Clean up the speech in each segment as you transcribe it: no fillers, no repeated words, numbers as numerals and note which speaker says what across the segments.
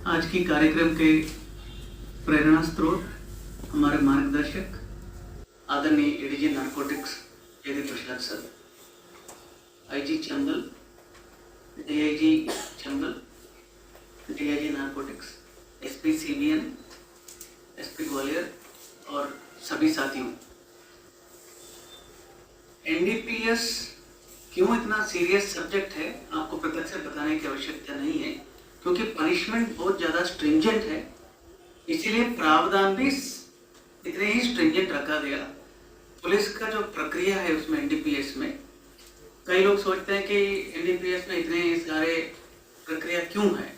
Speaker 1: आज की कार्यक्रम के प्रेरणा स्रोत हमारे मार्गदर्शक आदरणीय ADG narcotics Jaideep Prasad sir, IG Chambal, DIG Chambal, DIG narcotics, SP CBN, SP Gwalior और सभी साथियों। एनडीपीएस क्यों इतना सीरियस सब्जेक्ट है आपको प्रत्यक्ष से बताने की आवश्यकता नहीं है, क्योंकि पनिशमेंट बहुत ज़्यादा स्ट्रिंजेंट है, इसीलिए प्रावधान भी इतने ही स्ट्रिंजेंट रखा गया। पुलिस का जो प्रक्रिया है उसमें एनडीपीएस में, कई लोग सोचते हैं कि एनडीपीएस में इतने सारे प्रक्रिया क्यों है।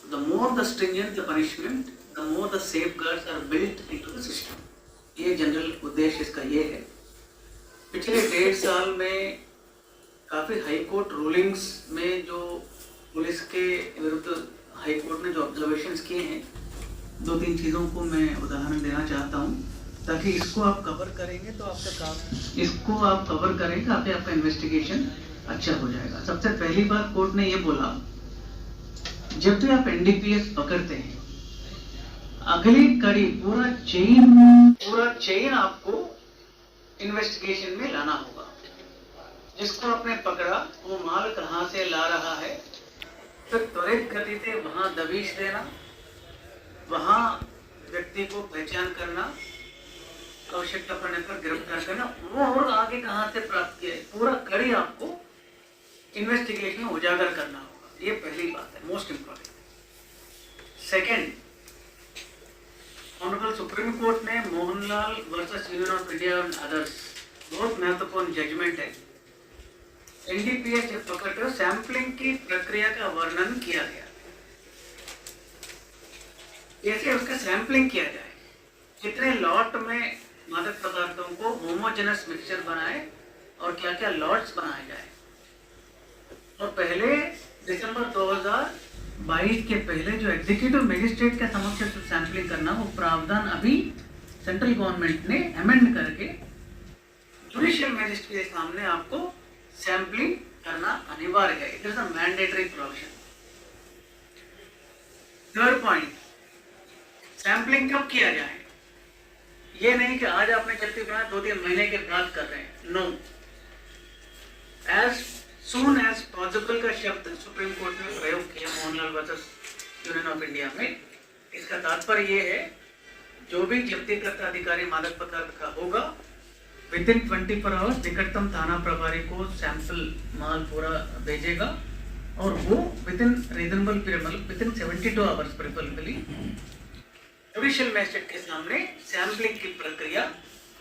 Speaker 1: The more the stringent the punishment, the more the safeguards are built into the system. ये जनरल उद्देश्य इसका ये है। पिछले 1.5 साल में काफ़ी हाई कोर्ट रूलिंग्स में जो पुलिस के विरुद्ध हाई कोर्ट ने जो ऑब्जर्वेशंस किए हैं, 2-3 चीज़ों को मैं उदाहरण देना चाहता हूँ, ताकि इसको आप कवर करेंगे तो आपका काम, इसको आप कवर करेंगे आपका इन्वेस्टिगेशन अच्छा हो जाएगा। सबसे पहली बात कोर्ट ने ये बोला, जब भी आप एनडीपीएस पकड़ते हैं, अगली कड़ी पूरा चेन आपको इन्वेस्टिगेशन में लाना होगा। जिसको आपने पकड़ा वो माल कहाँ से ला रहा है, फिर त्वरित गति से वहां दबिश देना, वहां व्यक्ति को पहचान करना, आवश्यकता पड़ने पर गिरफ्तार करना, वो और आगे कहां से प्राप्त किया, पूरा कड़ी आपको इन्वेस्टिगेशन में उजागर करना होगा। ये पहली बात है, most important. Second, honourable supreme court ने Mohanlal versus union of India and others बहुत महत्वपूर्ण जजमेंट है। एनडीपीएस जब पकड़कर सैंपलिंग की प्रक्रिया का वर्णन किया गया, कैसे उसका सैंपलिंग किया जाए, कितने लॉट में मादक पदार्थों को होमोजेनस मिक्सचर बनाए और क्या क्या लॉट्स बनाए जाए। और पहले दिसंबर 2022 के पहले जो एग्जीक्यूटिव मजिस्ट्रेट के समक्ष सैंपलिंग करना, वो प्रावधान अभी सेंट्रल गवर्नमेंट ने अमेंड करके जुडिशियल मजिस्ट्रेट के सामने आपको सैंपलिंग करना अनिवार्य है। It is a mandatory provision. Third point, sampling कब किया जाए, ये नहीं कि आज आपने चलती बनाया 2-3 महीने के बाद कर रहे हैं। No, as soon as possible का शब्द सुप्रीम कोर्ट ने प्रयोग किया Mohanlal versus union of India में। इसका तात्पर्य ये है, जो भी जब्ती करता अधिकारी मादक पदार्थ का होगा, विदिन 24 आवर्स निकटतम थाना प्रभारी को सैंपल माल पूरा भेजेगा और वो विदिन रीजनेबल पीरियड, मतलब within 72 hours preferably judicial magistrate के सामने सैंपलिंग की प्रक्रिया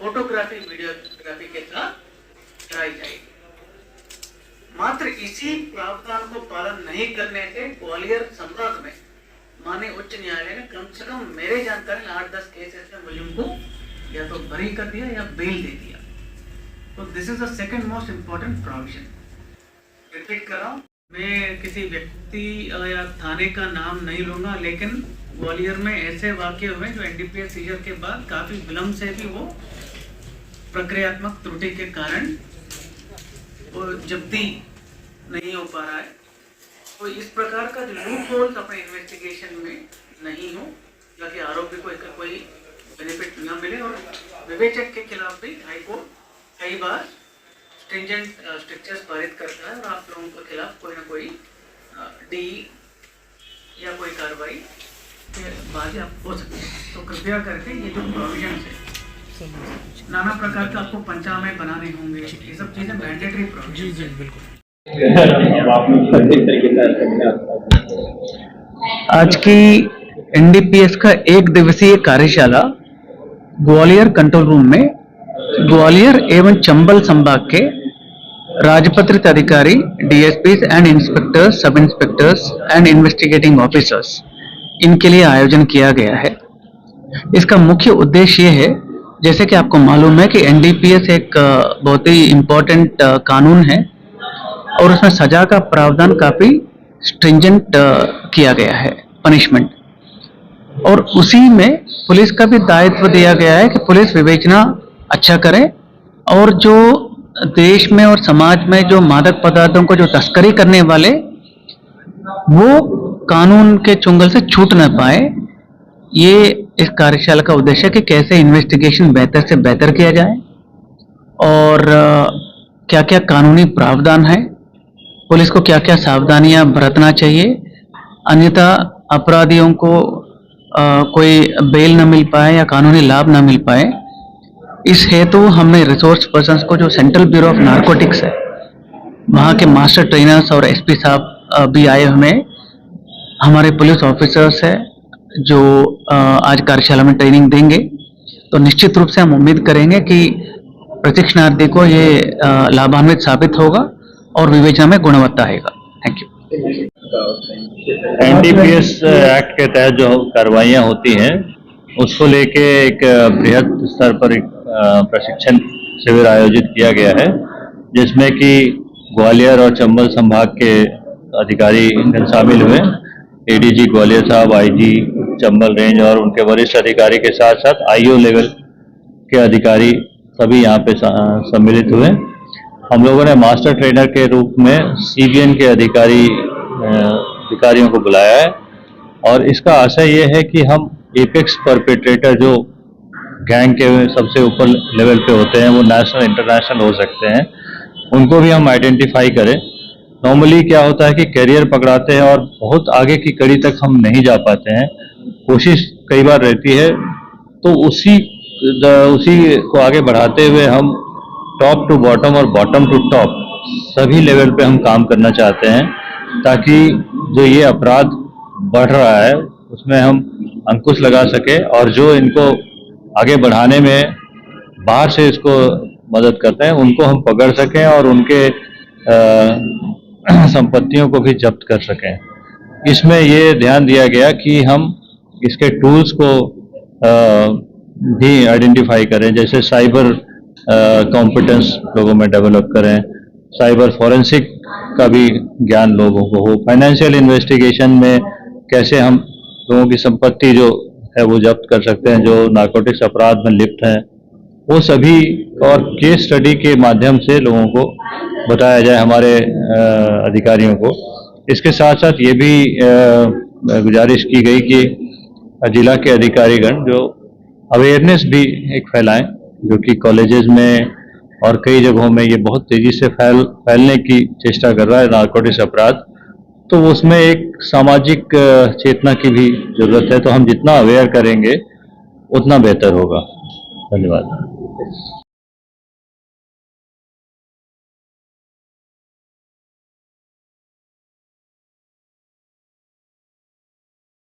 Speaker 1: फोटोग्राफी वीडियोग्राफी के साथ कराई जाएगी। मात्र इसी प्रावधान को पालन नहीं करने से ग्वालियर संभाग में माननीय उच्च न्यायालय ने कम से कम मेरे जानकारी 8-10 केसेस में मुलजिम को या तो बरी कर दिया या बेल दे दिया। तो this is the second most important provision. Repeat कर रहा हूँ, मैं किसी व्यक्ति या थाने का नाम नहीं लूंगा, लेकिन ग्वालियर में ऐसे वाकये हुए जो एनडीपीएस सीजर के बाद काफी विलंब से भी वो प्रक्रियात्मक त्रुटि के कारण वो जब्ती नहीं हो पा रहा है। तो इस प्रकार का जो लूप होल्स अपने इन्वेस्टिगेशन में नहीं हो, ताकि आरोपी को इसका कोई बेनिफिट न मिले। और विवेचक के खिलाफ भी हाईकोर्ट कई बार स्ट्रिंजेंट स्ट्रिक्चर्स पारित करता है और आप लोगों के खिलाफ कोई ना कोई डी या कोई कार्रवाई के बाद आप हो सकते हैं। तो कृपया करके ये जो प्रोविजन है, नाना प्रकार का आपको पंचांग बनाने होंगे, ये सब चीज़ें मैंडेटरी प्रोविजन। जी जी बिल्कुल। आज की एनडीपीएस का 1 दिवसीय कार्यशाला ग्वालियर कंट्रोल रूम में ग्वालियर एवं चंबल संभाग के राजपत्रित अधिकारी, डीएसपीज एंड इंस्पेक्टर्स, सब इंस्पेक्टर्स एंड इन्वेस्टिगेटिंग ऑफिसर्स, इनके लिए आयोजन किया गया है। इसका मुख्य उद्देश्य ये है, जैसे कि आपको मालूम है कि एनडीपीएस एक बहुत ही इम्पोर्टेंट कानून है और उसमें सजा का प्रावधान काफी स्ट्रिंजेंट किया गया है, पनिशमेंट। और उसी में पुलिस का भी दायित्व दिया गया है कि पुलिस विवेचना अच्छा करे और जो देश में और समाज में जो मादक पदार्थों को जो तस्करी करने वाले, वो कानून के चुंगल से छूट न पाए, ये इस कार्यशाला का उद्देश्य है कि कैसे इन्वेस्टिगेशन बेहतर से बेहतर किया जाए और क्या क्या कानूनी प्रावधान है, पुलिस को क्या क्या सावधानियां बरतना चाहिए, अन्यथा अपराधियों को कोई बेल न मिल पाए या कानूनी लाभ न मिल पाए। इस हेतु हमने रिसोर्स पर्सन्स को, जो सेंट्रल ब्यूरो ऑफ नारकोटिक्स है, वहाँ के मास्टर ट्रेनर्स और एसपी साहब भी आए हुए हैं, हमारे पुलिस ऑफिसर्स है जो आज कार्यशाला में ट्रेनिंग देंगे। तो निश्चित रूप से हम उम्मीद करेंगे कि प्रशिक्षणार्थी को ये लाभान्वित साबित होगा और विवेचना में गुणवत्ता आएगा। Thank you.
Speaker 2: एनडीपीएस एक्ट के तहत जो कार्रवाइयाँ होती हैं उसको लेके एक बृहद स्तर पर एक प्रशिक्षण शिविर आयोजित किया गया है, जिसमें कि ग्वालियर और चंबल संभाग के अधिकारी शामिल हुए। एडीजी ग्वालियर साहब, आईजी चंबल रेंज और उनके वरिष्ठ अधिकारी के साथ साथ आईओ लेवल के अधिकारी सभी यहाँ पे सम्मिलित हुए। हम लोगों ने मास्टर ट्रेनर के रूप में सीबीएन के अधिकारियों को बुलाया है और इसका आशय ये है कि हम एपेक्स परपेट्रेटर जो गैंग के सबसे ऊपर लेवल पे होते हैं, वो नेशनल इंटरनेशनल हो सकते हैं, उनको भी हम आइडेंटिफाई करें। नॉर्मली क्या होता है कि कैरियर पकड़ाते हैं और बहुत आगे की कड़ी तक हम नहीं जा पाते हैं। कोशिश कई बार रहती है, तो उसी को आगे बढ़ाते हुए हम टॉप टू बॉटम और बॉटम टू टॉप सभी लेवल पे हम काम करना चाहते हैं, ताकि जो ये अपराध बढ़ रहा है उसमें हम अंकुश लगा सके और जो इनको आगे बढ़ाने में बाहर से इसको मदद करते हैं उनको हम पकड़ सकें और उनके संपत्तियों को भी जब्त कर सकें। इसमें ये ध्यान दिया गया कि हम इसके टूल्स को भी आइडेंटिफाई करें, जैसे साइबर कॉम्पिटेंस लोगों में डेवलप करें, साइबर फॉरेंसिक का भी ज्ञान लोगों को हो, फाइनेंशियल इन्वेस्टिगेशन में कैसे हम लोगों की संपत्ति जो है वो जब्त कर सकते हैं जो नारकोटिक्स अपराध में लिप्त हैं, वो सभी और केस स्टडी के माध्यम से लोगों को बताया जाए, हमारे अधिकारियों को। इसके साथ साथ ये भी गुजारिश की गई कि जिला के अधिकारीगण जो अवेयरनेस भी एक फैलाएं, जो कि कॉलेजेस में और कई जगहों में ये बहुत तेजी से फैलने की चेष्टा कर रहा है नारकोटिक्स अपराध, तो उसमें एक सामाजिक चेतना की भी जरूरत है। तो हम जितना अवेयर करेंगे उतना बेहतर होगा। धन्यवाद।